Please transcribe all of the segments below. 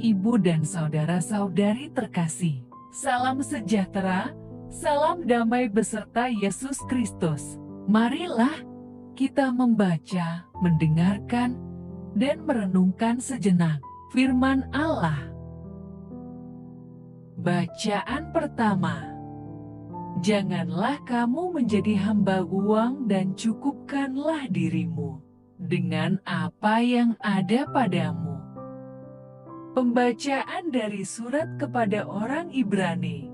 Ibu dan saudara-saudari terkasih, salam sejahtera, salam damai beserta Yesus Kristus. Marilah kita membaca, mendengarkan, dan merenungkan sejenak firman Allah. Bacaan pertama. Janganlah kamu menjadi hamba uang dan cukupkanlah dirimu dengan apa yang ada padamu. Pembacaan dari surat kepada orang Ibrani.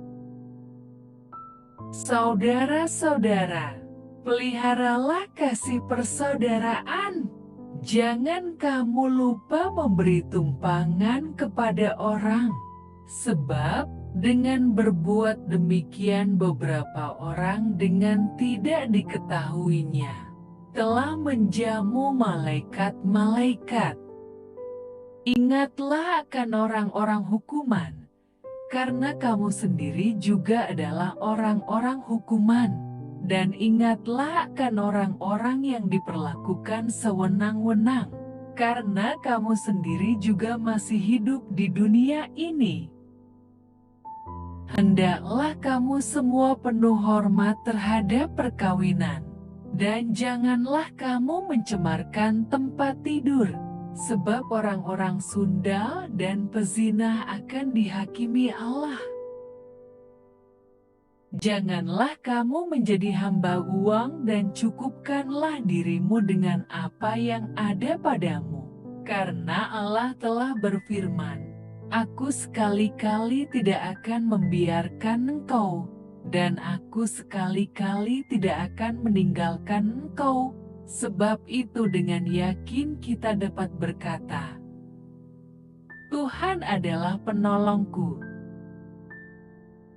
Saudara-saudara, peliharalah kasih persaudaraan. Jangan kamu lupa memberi tumpangan kepada orang, sebab dengan berbuat demikian beberapa orang dengan tidak diketahuinya telah menjamu malaikat-malaikat. Ingatlah akan orang-orang hukuman, karena kamu sendiri juga adalah orang-orang hukuman. Dan ingatlah akan orang-orang yang diperlakukan sewenang-wenang, karena kamu sendiri juga masih hidup di dunia ini. Hendaklah kamu semua penuh hormat terhadap perkawinan, dan janganlah kamu mencemarkan tempat tidur, sebab orang-orang sundal dan pezinah akan dihakimi Allah. Janganlah kamu menjadi hamba uang dan cukupkanlah dirimu dengan apa yang ada padamu, karena Allah telah berfirman, Aku sekali-kali tidak akan membiarkan engkau, dan aku sekali-kali tidak akan meninggalkan engkau. Sebab itu dengan yakin kita dapat berkata, Tuhan adalah penolongku.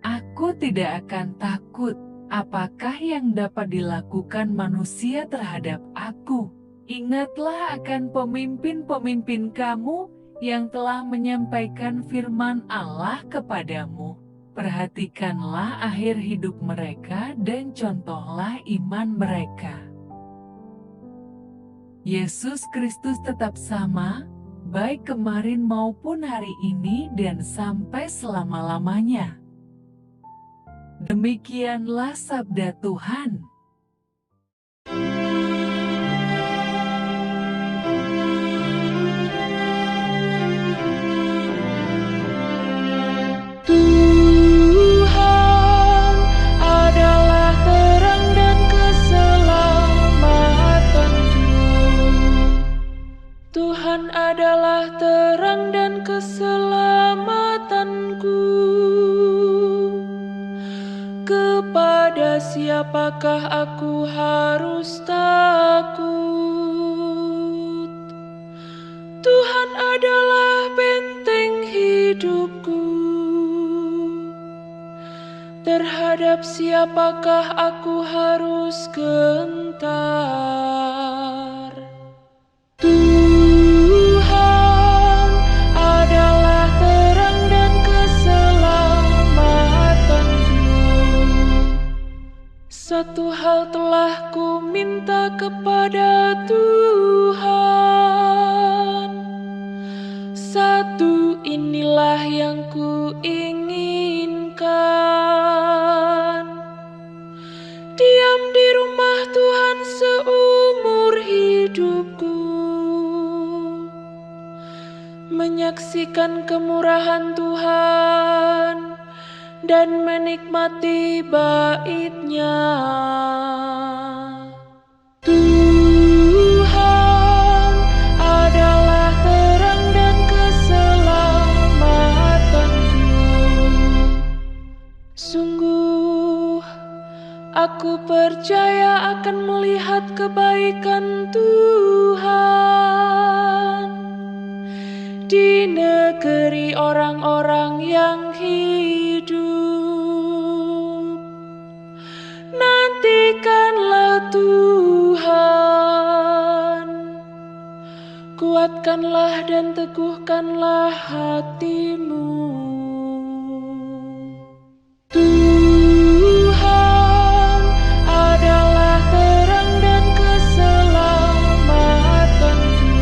Aku tidak akan takut, apakah yang dapat dilakukan manusia terhadap aku. Ingatlah akan pemimpin-pemimpin kamu yang telah menyampaikan firman Allah kepadamu. Perhatikanlah akhir hidup mereka dan contohlah iman mereka. Yesus Kristus tetap sama, baik kemarin maupun hari ini dan sampai selama-lamanya. Demikianlah sabda Tuhan. Tuhan adalah terang dan keselamatanku. Tuhan adalah terang dan keselamatanku. Kepada siapakah aku harus takut? Tuhan adalah benteng hidupku. Terhadap siapakah aku harus gentar? Tuhan adalah terang dan keselamatanku. Satu hal telah ku minta kepada Tuhan, satu inilah yang ku inginkan, diam di rumah Tuhan seumur hidupku, menyaksikan kemurahan Tuhan dan menikmati bait-Nya. Tuhan adalah terang dan keselamatanku. Sungguh, aku percaya akan melihat kebaikan Tuhan di negeri orang-orang yang hidup. Nantikanlah Tuhan, kuatkanlah dan teguhkanlah hatimu. Tuhan adalah terang dan keselamatanku.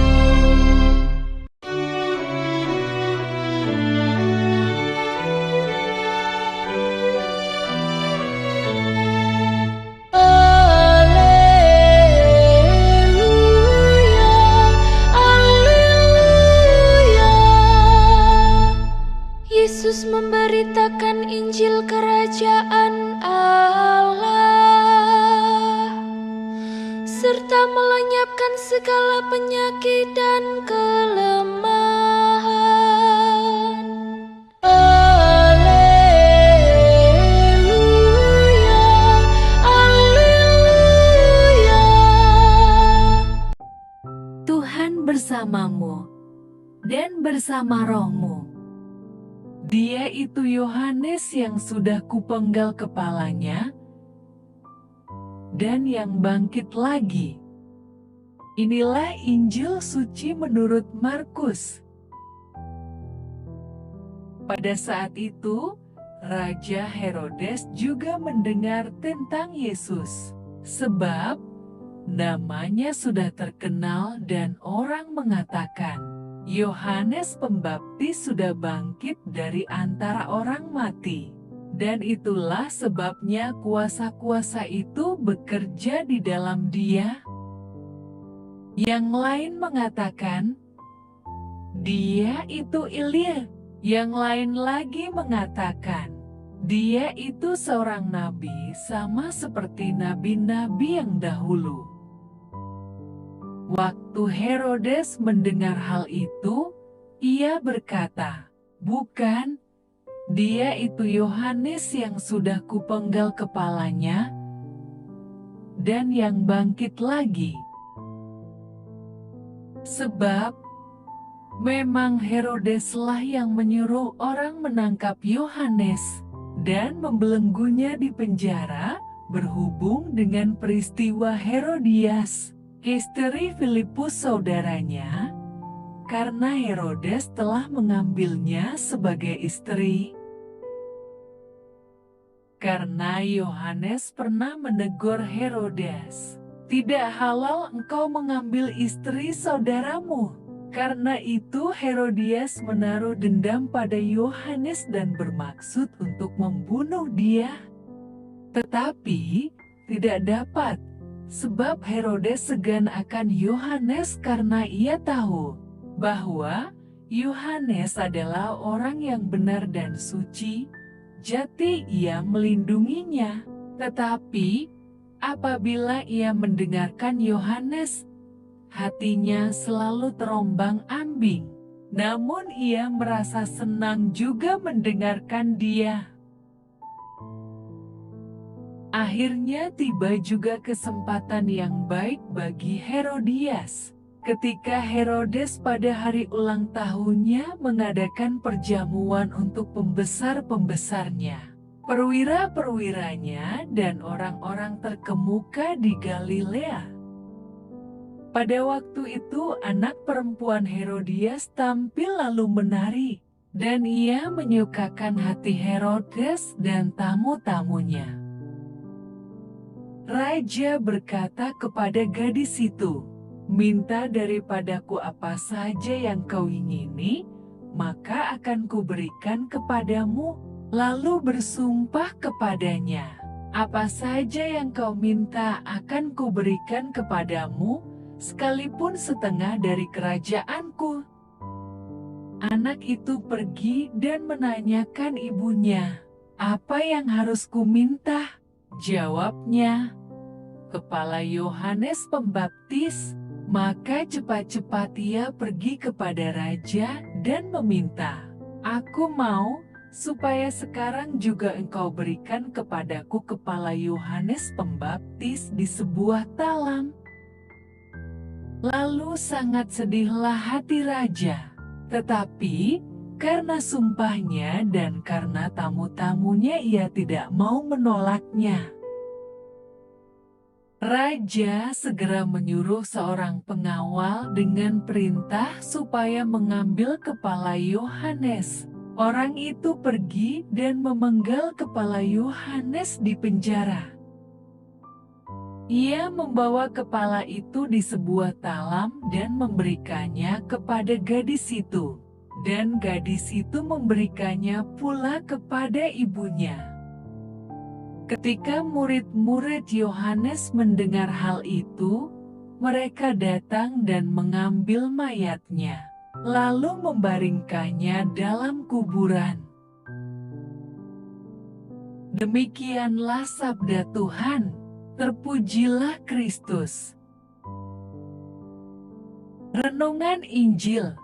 Injil Kerajaan Allah, serta melenyapkan segala penyakit dan kelemahan. Alleluia, alleluia. Tuhan bersamamu dan bersama rohmu. Dia itu Yohanes yang sudah kupenggal kepalanya dan yang bangkit lagi. Inilah Injil suci menurut Markus. Pada saat itu, Raja Herodes juga mendengar tentang Yesus, sebab namanya sudah terkenal dan orang mengatakan, Yohanes Pembaptis sudah bangkit dari antara orang mati. Dan itulah sebabnya kuasa-kuasa itu bekerja di dalam dia. Yang lain mengatakan, dia itu Elia. Yang lain lagi mengatakan, dia itu seorang nabi sama seperti nabi-nabi yang dahulu. Waktu Herodes mendengar hal itu, ia berkata, "Bukan, dia itu Yohanes yang sudah kupenggal kepalanya dan yang bangkit lagi." Sebab memang Herodeslah yang menyuruh orang menangkap Yohanes dan membelenggunya di penjara berhubung dengan peristiwa Herodias, istri Filipus saudaranya, karena Herodes telah mengambilnya sebagai istri. Karena Yohanes pernah menegur Herodes, "Tidak halal engkau mengambil istri saudaramu." Karena itu Herodias menaruh dendam pada Yohanes dan bermaksud untuk membunuh dia. Tetapi tidak dapat, sebab Herodes segan akan Yohanes karena ia tahu bahwa Yohanes adalah orang yang benar dan suci, jadi ia melindunginya. Tetapi apabila ia mendengarkan Yohanes, hatinya selalu terombang-ambing. Namun ia merasa senang juga mendengarkan dia. Akhirnya tiba juga kesempatan yang baik bagi Herodias. Ketika Herodes pada hari ulang tahunnya mengadakan perjamuan untuk pembesar-pembesarnya, perwira-perwiranya, dan orang-orang terkemuka di Galilea. Pada waktu itu anak perempuan Herodias tampil lalu menari, dan ia menyukakan hati Herodes dan tamu-tamunya. Raja berkata kepada gadis itu, "Minta daripadaku apa saja yang kau ingini, maka akan kuberikan kepadamu." Lalu bersumpah kepadanya, "Apa saja yang kau minta akan kuberikan kepadamu, sekalipun setengah dari kerajaanku." Anak itu pergi dan menanyakan ibunya, "Apa yang harus kuminta?" Jawabnya, "Kepala Yohanes Pembaptis." Maka cepat-cepat ia pergi kepada raja dan meminta, "Aku mau supaya sekarang juga engkau berikan kepadaku kepala Yohanes Pembaptis di sebuah talam." Lalu sangat sedihlah hati raja, tetapi karena sumpahnya dan karena tamu-tamunya ia tidak mau menolaknya. Raja segera menyuruh seorang pengawal dengan perintah supaya mengambil kepala Yohanes. Orang itu pergi dan memenggal kepala Yohanes di penjara. Ia membawa kepala itu di sebuah talam dan memberikannya kepada gadis itu, dan gadis itu memberikannya pula kepada ibunya. Ketika murid-murid Yohanes mendengar hal itu, mereka datang dan mengambil mayatnya, lalu membaringkannya dalam kuburan. Demikianlah sabda Tuhan. Terpujilah Kristus. Renungan Injil.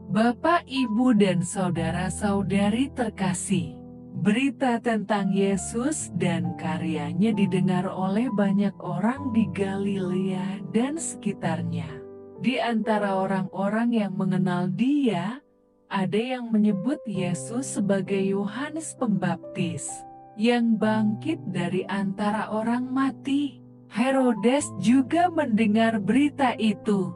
Bapak, Ibu, dan saudara-saudari terkasih, berita tentang Yesus dan karyanya didengar oleh banyak orang di Galilea dan sekitarnya. Di antara orang-orang yang mengenal Dia, ada yang menyebut Yesus sebagai Yohanes Pembaptis, yang bangkit dari antara orang mati. Herodes juga mendengar berita itu.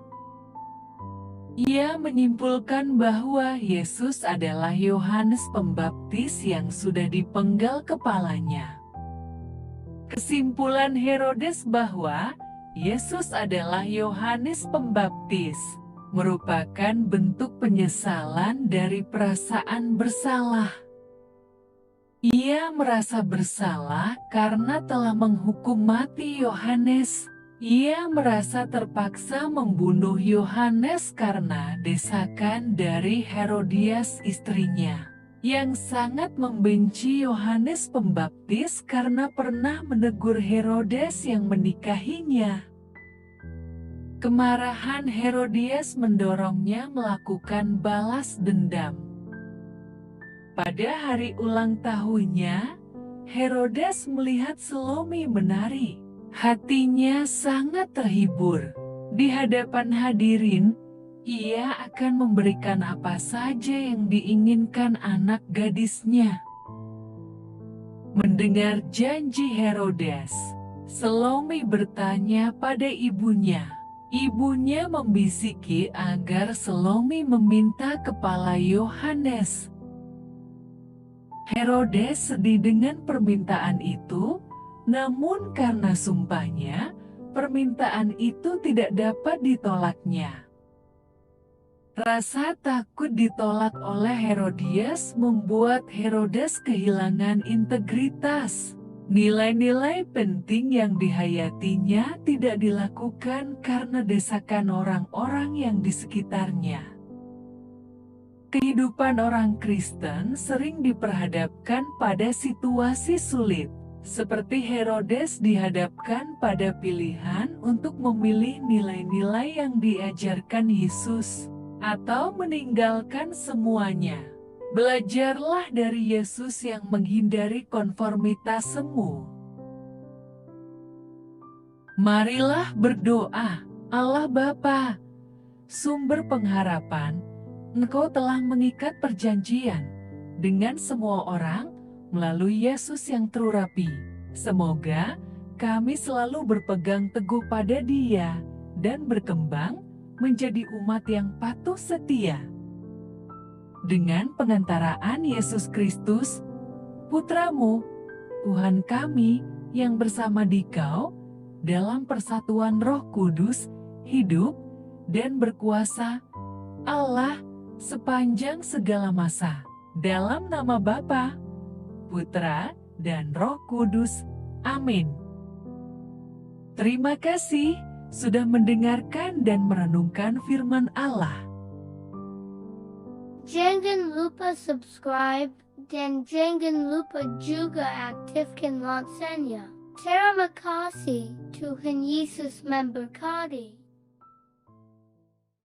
Ia menyimpulkan bahwa Yesus adalah Yohanes Pembaptis yang sudah dipenggal kepalanya. Kesimpulan Herodes bahwa Yesus adalah Yohanes Pembaptis merupakan bentuk penyesalan dari perasaan bersalah. Ia merasa bersalah karena telah menghukum mati Yohanes. Ia merasa terpaksa membunuh Yohanes karena desakan dari Herodias istrinya, yang sangat membenci Yohanes Pembaptis karena pernah menegur Herodes yang menikahinya. Kemarahan Herodias mendorongnya melakukan balas dendam. Pada hari ulang tahunnya, Herodes melihat Salome menari. Hatinya sangat terhibur. Di hadapan hadirin, ia akan memberikan apa saja yang diinginkan anak gadisnya. Mendengar janji Herodes, Salome bertanya pada ibunya. Ibunya membisiki agar Salome meminta kepala Yohanes. Herodes sedih dengan permintaan itu. Namun karena sumpahnya, permintaan itu tidak dapat ditolaknya. Rasa takut ditolak oleh Herodias membuat Herodes kehilangan integritas. Nilai-nilai penting yang dihayatinya tidak dilakukan karena desakan orang-orang yang di sekitarnya. Kehidupan orang Kristen sering diperhadapkan pada situasi sulit. Seperti Herodes dihadapkan pada pilihan untuk memilih nilai-nilai yang diajarkan Yesus, atau meninggalkan semuanya. Belajarlah dari Yesus yang menghindari konformitas semu. Marilah berdoa. Allah Bapa, sumber pengharapan, Engkau telah mengikat perjanjian dengan semua orang melalui Yesus yang terurapi. Semoga kami selalu berpegang teguh pada Dia dan berkembang menjadi umat yang patuh setia. Dengan pengantaraan Yesus Kristus, Putra-Mu, Tuhan kami yang bersama Dikau, dalam persatuan Roh Kudus, hidup dan berkuasa, Allah, sepanjang segala masa. Dalam nama Bapa, Putra, dan Roh Kudus. Amin. Terima kasih sudah mendengarkan dan merenungkan firman Allah. Jangan lupa subscribe dan jangan lupa juga aktifkan loncengnya. Terima kasih, Tuhan Yesus memberkati.